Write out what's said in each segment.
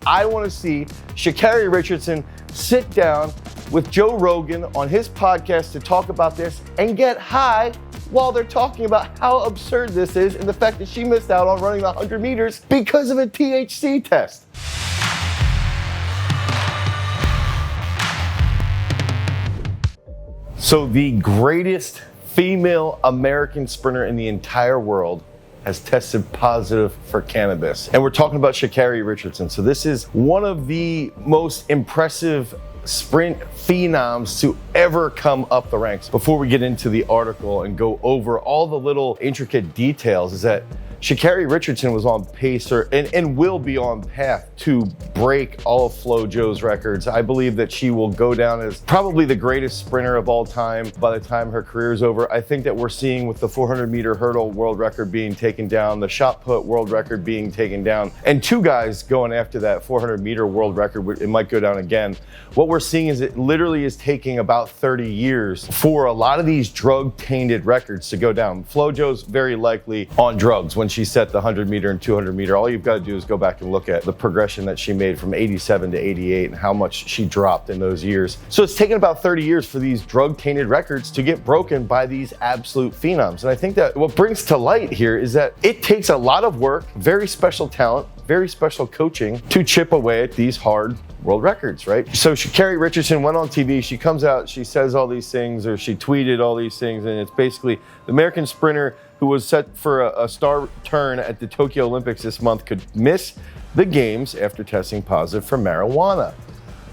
I want to see Sha'Carri Richardson sit down with Joe Rogan on his podcast to talk about this and get high while they're talking about how absurd this is and the fact that she missed out on running the 100 meters because of a THC test. So the greatest female American sprinter in the entire world has tested positive for cannabis. And we're talking about Sha'Carri Richardson. So this is one of the most impressive sprint phenoms to ever come up the ranks. Before we get into the article and go over all the little intricate details, is that Sha'Carri Richardson was on pace and will be on path to break all of FloJo's records. I believe that she will go down as probably the greatest sprinter of all time by the time her career is over. I think that we're seeing with the 400 meter hurdle world record being taken down, the shot put world record being taken down, and two guys going after that 400 meter world record, it might go down again. What we're seeing is it literally is taking about 30 years for a lot of these drug-tainted records to go down. FloJo's very likely on drugs when she set the 100 meter and 200 meter. All you've got to do is go back and look at the progression that she made from 87 to 88 and how much she dropped in those years. So it's taken about 30 years for these drug-tainted records to get broken by these absolute phenoms. And I think that what brings to light here is that it takes a lot of work, very special talent, very special coaching to chip away at these hard world records, right? So Sha'Carri Richardson went on TV, she comes out, she says all these things, or she tweeted all these things, and it's basically the American sprinter who was set for a star turn at the Tokyo Olympics this month could miss the games after testing positive for marijuana.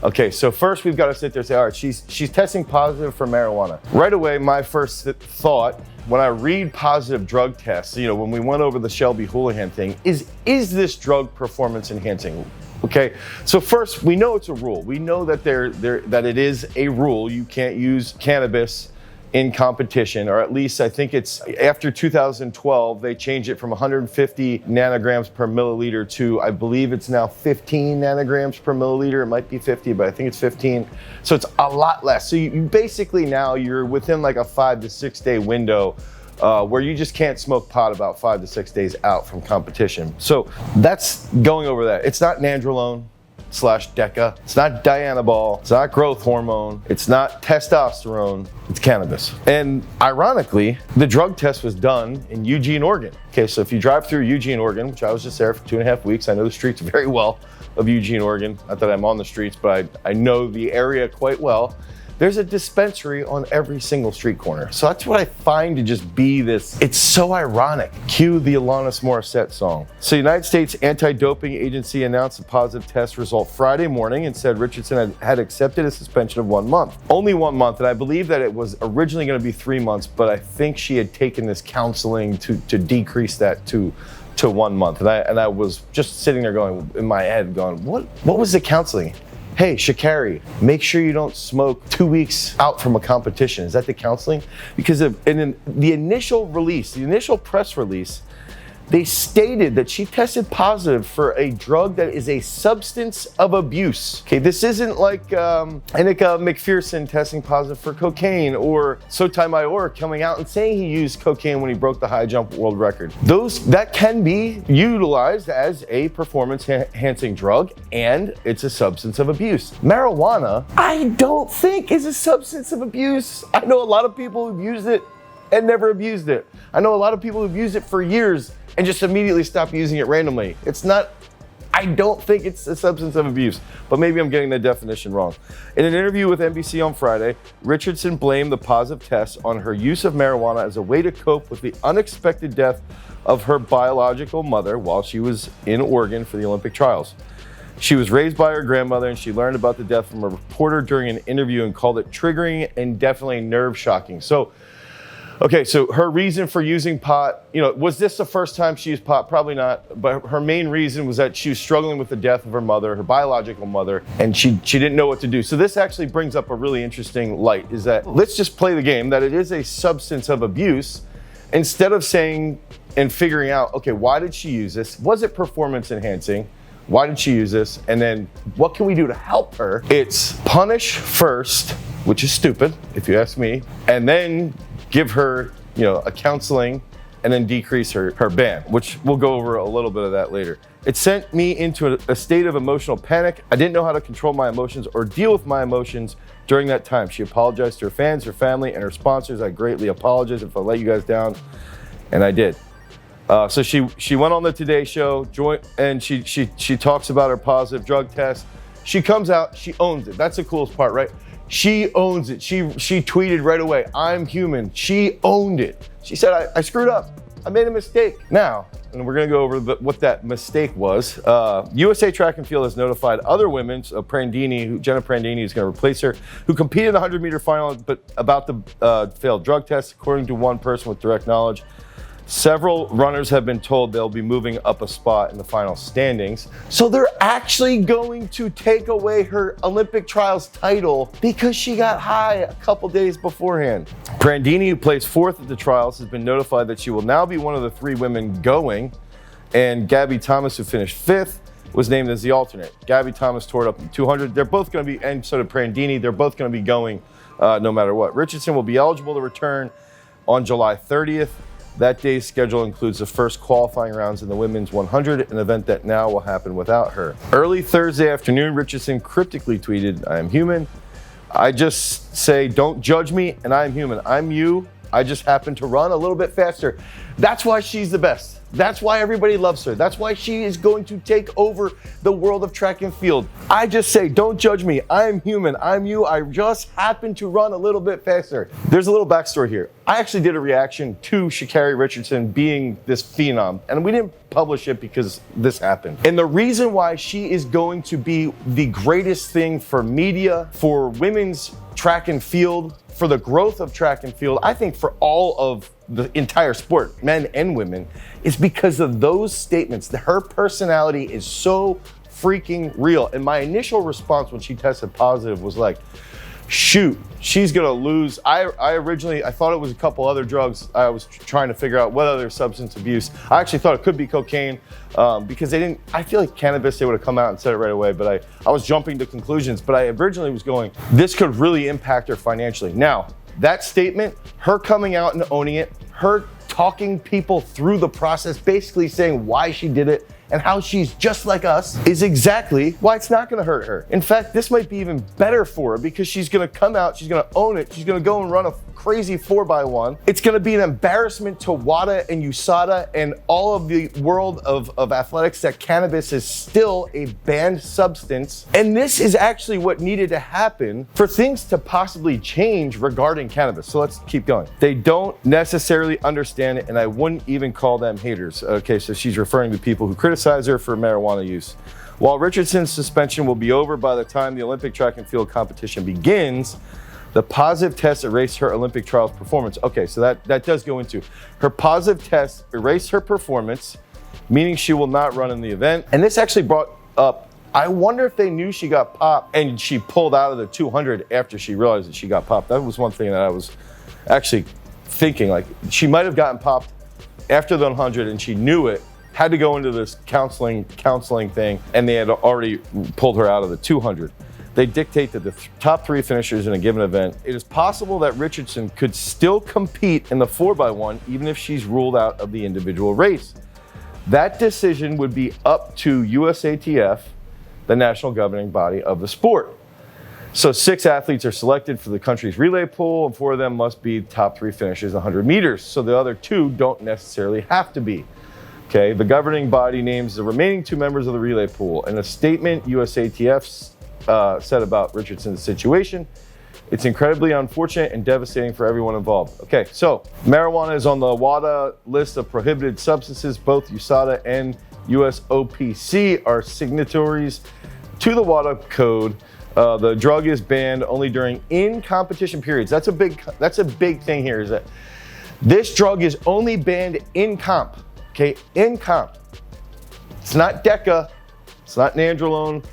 Okay, so first we've got to sit there and say, all right, she's testing positive for marijuana. Right away, my first thought when I read positive drug tests, you know, when we went over the Shelby Houlihan thing, is this drug performance enhancing? Okay, so first we know it's a rule. We know that that it is a rule. You can't use cannabis in competition, or at least I think it's after 2012, they changed it from 150 nanograms per milliliter to, I believe it's now 15 nanograms per milliliter. It might be 50, but I think it's 15. So it's a lot less. So you basically now you're within like a 5 to 6 day window where you just can't smoke pot about 5 to 6 days out from competition. So that's going over that. It's not nandrolone / DECA. It's not Dianabol. It's not growth hormone. It's not testosterone. It's cannabis. And ironically, the drug test was done in Eugene, Oregon. Okay, so if you drive through Eugene, Oregon, which I was just there for 2.5 weeks, I know the streets very well of Eugene, Oregon. Not that I'm on the streets, but I know the area quite well. There's a dispensary on every single street corner. So that's what I find to just be this, it's so ironic. Cue the Alanis Morissette song. So United States Anti-Doping Agency announced a positive test result Friday morning and said Richardson had accepted a suspension of 1 month. Only 1 month, and I believe that it was originally gonna be 3 months, but I think she had taken this counseling to decrease that to 1 month. And I was just sitting there going, in my head going, what was the counseling? Hey, Sha'Carri, make sure you don't smoke 2 weeks out from a competition. Is that the counseling? Because in the initial release, the initial press release, they stated that she tested positive for a drug that is a substance of abuse. Okay, this isn't like Annika McPherson testing positive for cocaine or Sotai Mayor coming out and saying he used cocaine when he broke the high jump world record. That can be utilized as a performance enhancing drug, and it's a substance of abuse. Marijuana, I don't think is a substance of abuse. I know a lot of people who've used it and never abused it. I know a lot of people who've used it for years and just immediately stop using it randomly. I don't think it's a substance of abuse, but maybe I'm getting the definition wrong. In an interview with NBC on Friday, Richardson blamed the positive test on her use of marijuana as a way to cope with the unexpected death of her biological mother while she was in Oregon for the Olympic trials. She was raised by her grandmother, and she learned about the death from a reporter during an interview and called it triggering and definitely nerve-shocking. Okay, so her reason for using pot, was this the first time she used pot? Probably not, but her main reason was that she was struggling with the death of her mother, her biological mother, and she didn't know what to do. So this actually brings up a really interesting light, is that let's just play the game that it is a substance of abuse, instead of saying and figuring out, okay, why did she use this? Was it performance enhancing? Why did she use this? And then what can we do to help her? It's punish first, which is stupid, if you ask me, and then give her, a counseling, and then decrease her ban, which we'll go over a little bit of that later. It sent me into a state of emotional panic. I didn't know how to control my emotions or deal with my emotions during that time. She apologized to her fans, her family, and her sponsors. I greatly apologize if I let you guys down, and I did. So she went on the Today Show, and she talks about her positive drug test. She comes out, she owns it. That's the coolest part, right? She owns it. She tweeted right away, "I'm human." She owned it. She said, I screwed up. I made a mistake. Now, and we're gonna go over what that mistake was. USA Track and Field has notified other women, Jenna Prandini is gonna replace her, who competed in the 100-meter final, but about the failed drug test. According to one person with direct knowledge, several runners have been told they'll be moving up a spot in the final standings. So they're actually going to take away her Olympic trials title because she got high a couple days beforehand. Prandini, who placed 4th at the trials, has been notified that she will now be one of the 3 women going. And Gabby Thomas, who finished 5th, was named as the alternate. Gabby Thomas tore it up in 200. They're both going to be, and so did Prandini, they're both going to be going no matter what. Richardson will be eligible to return on July 30th. That day's schedule includes the first qualifying rounds in the women's 100, an event that now will happen without her. Early Thursday afternoon, Richardson cryptically tweeted, "I am human. I just say, don't judge me, and I am human. I'm you. I just happen to run a little bit faster." That's why she's the best. That's why everybody loves her. That's why she is going to take over the world of track and field. I just say, don't judge me. I am human. I'm you. I just happen to run a little bit faster. There's a little backstory here. I actually did a reaction to Sha'Carri Richardson being this phenom, and we didn't publish it because this happened. And the reason why she is going to be the greatest thing for media, for women's track and field, for the growth of track and field, I think for all of the entire sport, men and women, is because of those statements. Her personality is so freaking real. And my initial response when she tested positive was like, shoot, she's gonna lose. I thought it was a couple other drugs. I was trying to figure out what other substance abuse. I actually thought it could be cocaine because I feel like cannabis, they would have come out and said it right away, but I was jumping to conclusions, but I originally was going, this could really impact her financially. Now, that statement, her coming out and owning it, her talking people through the process, basically saying why she did it and how she's just like us, is exactly why it's not gonna hurt her. In fact, this might be even better for her because she's gonna come out, she's gonna own it, she's gonna go and run a crazy 4x1. It's gonna be an embarrassment to WADA and USADA and all of the world of athletics that cannabis is still a banned substance. And this is actually what needed to happen for things to possibly change regarding cannabis. So let's keep going. They don't necessarily understand it, and I wouldn't even call them haters. Okay, so she's referring to people who criticize her for marijuana use. While Richardson's suspension will be over by the time the Olympic track and field competition begins, the positive test erased her Olympic trials performance. Okay, so that does go into her positive test erased her performance, meaning she will not run in the event. And this actually brought up, I wonder if they knew she got popped and she pulled out of the 200 after she realized that she got popped. That was one thing that I was actually thinking, like she might have gotten popped after the 100 and she knew it, had to go into this counseling thing, and they had already pulled her out of the 200. They dictate that the top 3 finishers in a given event. It is possible that Richardson could still compete in the 4x1 even if she's ruled out of the individual race. That decision would be up to USATF, the national governing body of the sport. So 6 athletes are selected for the country's relay pool, and 4 of them must be top 3 finishers in 100 meters. So the other 2 don't necessarily have to be. Okay, the governing body names the remaining 2 members of the relay pool. In a statement, USATF said about Richardson's situation, it's incredibly unfortunate and devastating for everyone involved. Okay, so marijuana is on the WADA list of prohibited substances. Both USADA and USOPC are signatories to the WADA code. The drug is banned only during in-competition periods. That's a big thing here, is that this drug is only banned in comp. Okay, in comp. It's not DECA, it's not nandrolone,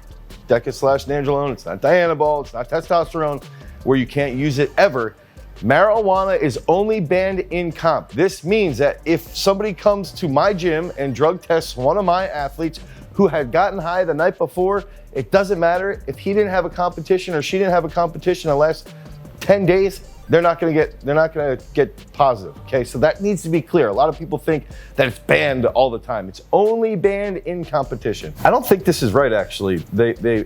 DECA/nandrolone, it's not Dianabol, it's not testosterone, where you can't use it ever. Marijuana is only banned in comp. This means that if somebody comes to my gym and drug tests one of my athletes who had gotten high the night before, it doesn't matter if he didn't have a competition or she didn't have a competition in the last 10 days, they're not gonna get positive, okay? So that needs to be clear. A lot of people think that it's banned all the time. It's only banned in competition. I don't think this is right, actually.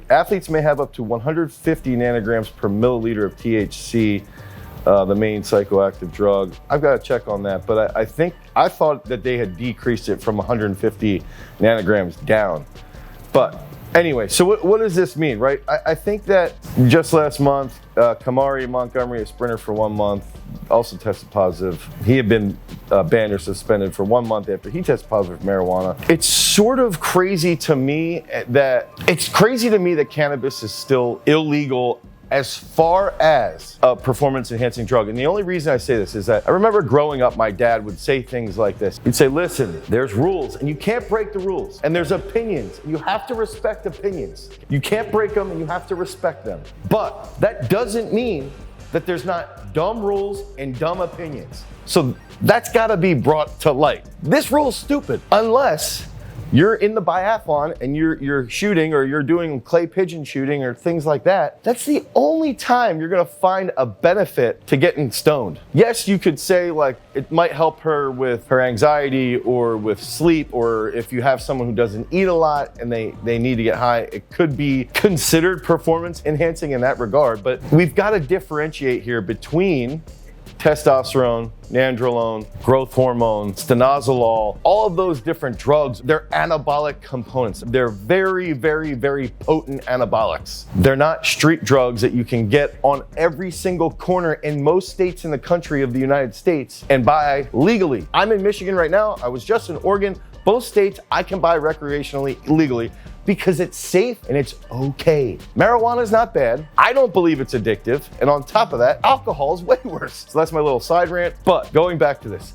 Athletes may have up to 150 nanograms per milliliter of THC, the main psychoactive drug. I've got to check on that, but I thought that they had decreased it from 150 nanograms down. But anyway, so what does this mean, right? I think that just last month, Kamari Montgomery, a sprinter for 1 month, also tested positive. He had been banned or suspended for 1 month after he tested positive for marijuana. It's sort of crazy to me that cannabis is still illegal as far as a performance-enhancing drug. And the only reason I say this is that I remember growing up, my dad would say things like this. He'd say, listen, there's rules and you can't break the rules. And there's opinions. You have to respect opinions. You can't break them and you have to respect them. But that doesn't mean that there's not dumb rules and dumb opinions. So that's gotta be brought to light. This rule's stupid unless you're in the biathlon and you're shooting, or you're doing clay pigeon shooting or things like that. That's the only time you're gonna find a benefit to getting stoned. Yes, you could say like it might help her with her anxiety or with sleep, or if you have someone who doesn't eat a lot and they need to get high, it could be considered performance enhancing in that regard. But we've got to differentiate here between testosterone, nandrolone, growth hormone, stanozolol, all of those different drugs. They're anabolic components. They're very, very, very potent anabolics. They're not street drugs that you can get on every single corner in most states in the country of the United States and buy legally. I'm in Michigan right now. I was just in Oregon. Both states I can buy recreationally, legally, because it's safe and it's okay. Marijuana is not bad. I don't believe it's addictive. And on top of that, alcohol is way worse. So that's my little side rant. But going back to this,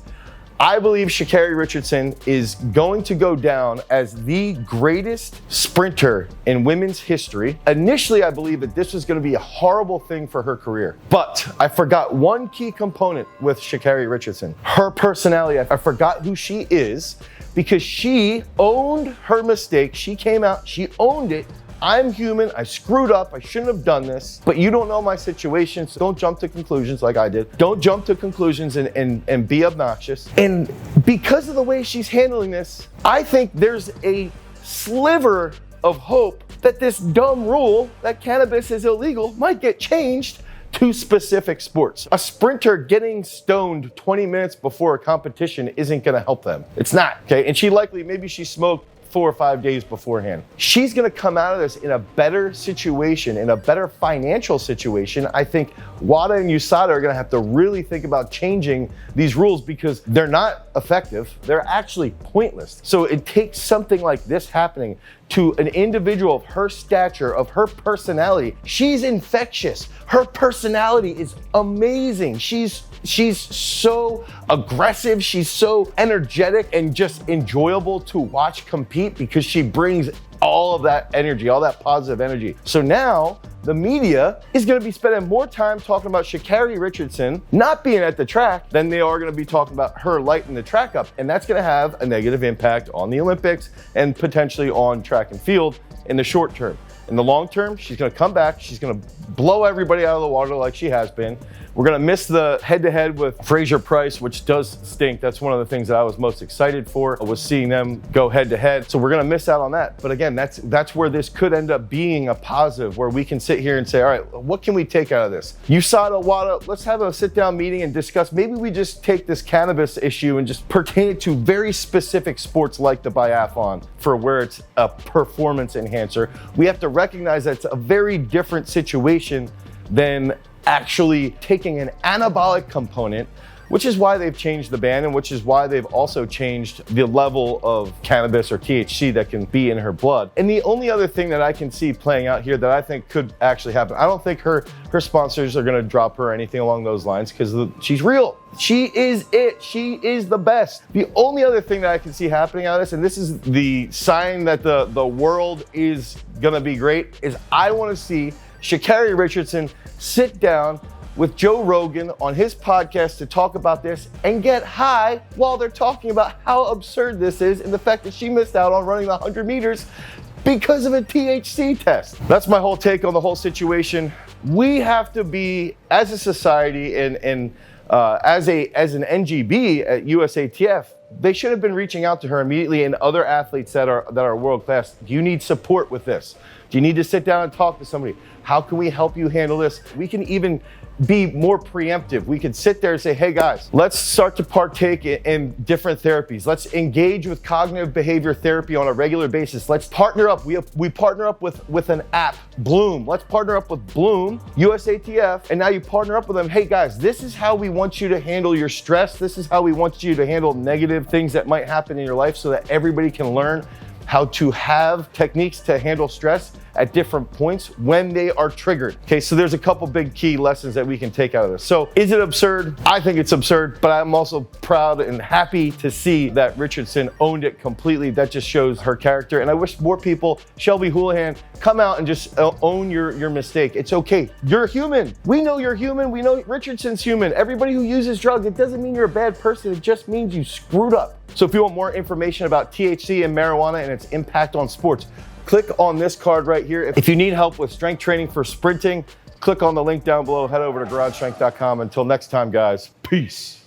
I believe Sha'Carri Richardson is going to go down as the greatest sprinter in women's history. Initially, I believe that this was going to be a horrible thing for her career. But I forgot one key component with Sha'Carri Richardson. Her personality. I forgot who she is, because she owned her mistake. She came out, she owned it. I'm human, I screwed up, I shouldn't have done this, but you don't know my situation, so don't jump to conclusions like I did. Don't jump to conclusions and be obnoxious. And because of the way she's handling this, I think there's a sliver of hope that this dumb rule that cannabis is illegal might get changed to specific sports. A sprinter getting stoned 20 minutes before a competition isn't gonna help them. It's not, okay? And maybe she smoked 4 or 5 days beforehand. She's gonna come out of this in a better situation, in a better financial situation. I think WADA and USADA are gonna have to really think about changing these rules because they're not effective. They're actually pointless. So it takes something like this happening to an individual of her stature, of her personality. She's infectious. Her personality is amazing. She's so aggressive. She's so energetic and just enjoyable to watch compete because she brings all of that energy, all that positive energy. So now the media is gonna be spending more time talking about Sha'Carri Richardson not being at the track than they are gonna be talking about her lighting the track up. And that's gonna have a negative impact on the Olympics and potentially on track and field in the short term. In the long term, she's gonna come back, she's gonna blow everybody out of the water like she has been. We're gonna miss the head-to-head with Fraser Price, which does stink. That's one of the things that I was most excited for, was seeing them go head-to-head. So we're gonna miss out on that. But again, that's where this could end up being a positive, where we can sit here and say, all right, what can we take out of this? USADA, WADA, let's have a sit-down meeting and discuss. Maybe we just take this cannabis issue and just pertain it to very specific sports like the biathlon, for where it's a performance enhancer. We have to recognize that it's a very different situation than actually taking an anabolic component, which is why they've changed the ban and which is why they've also changed the level of cannabis or THC that can be in her blood. And the only other thing that I can see playing out here that I think could actually happen, I don't think her sponsors are gonna drop her or anything along those lines, because she's real. She is it. She is the best. The only other thing that I can see happening out of this, and this is the sign that the world is gonna be great, is I wanna see Sha'Carri Richardson sit down with Joe Rogan on his podcast to talk about this and get high while they're talking about how absurd this is and the fact that she missed out on running the 100 meters because of a THC test. That's my whole take on the whole situation. We have to be, as a society and as an NGB at USATF, they should have been reaching out to her immediately, and other athletes that are world class. Do you need support with this? Do you need to sit down and talk to somebody? How can we help you handle this? We can even be more preemptive. We could sit there and say, hey guys, let's start to partake in different therapies. Let's engage with cognitive behavior therapy on a regular basis. Let's partner up. We partner up with an app, Bloom. Let's partner up with Bloom, USATF, and now you partner up with them. Hey guys, this is how we want you to handle your stress. This is how we want you to handle negative things that might happen in your life, so that everybody can learn how to have techniques to handle stress at different points when they are triggered. Okay, so there's a couple big key lessons that we can take out of this. So is it absurd? I think it's absurd, but I'm also proud and happy to see that Richardson owned it completely. That just shows her character. And I wish more people, Shelby Houlihan, come out and just own your mistake. It's okay. You're human. We know you're human. We know Richardson's human. Everybody who uses drugs, it doesn't mean you're a bad person. It just means you screwed up. So if you want more information about THC and marijuana and its impact on sports, click on this card right here. If you need help with strength training for sprinting, click on the link down below. Head over to garagestrength.com. Until next time, guys, peace.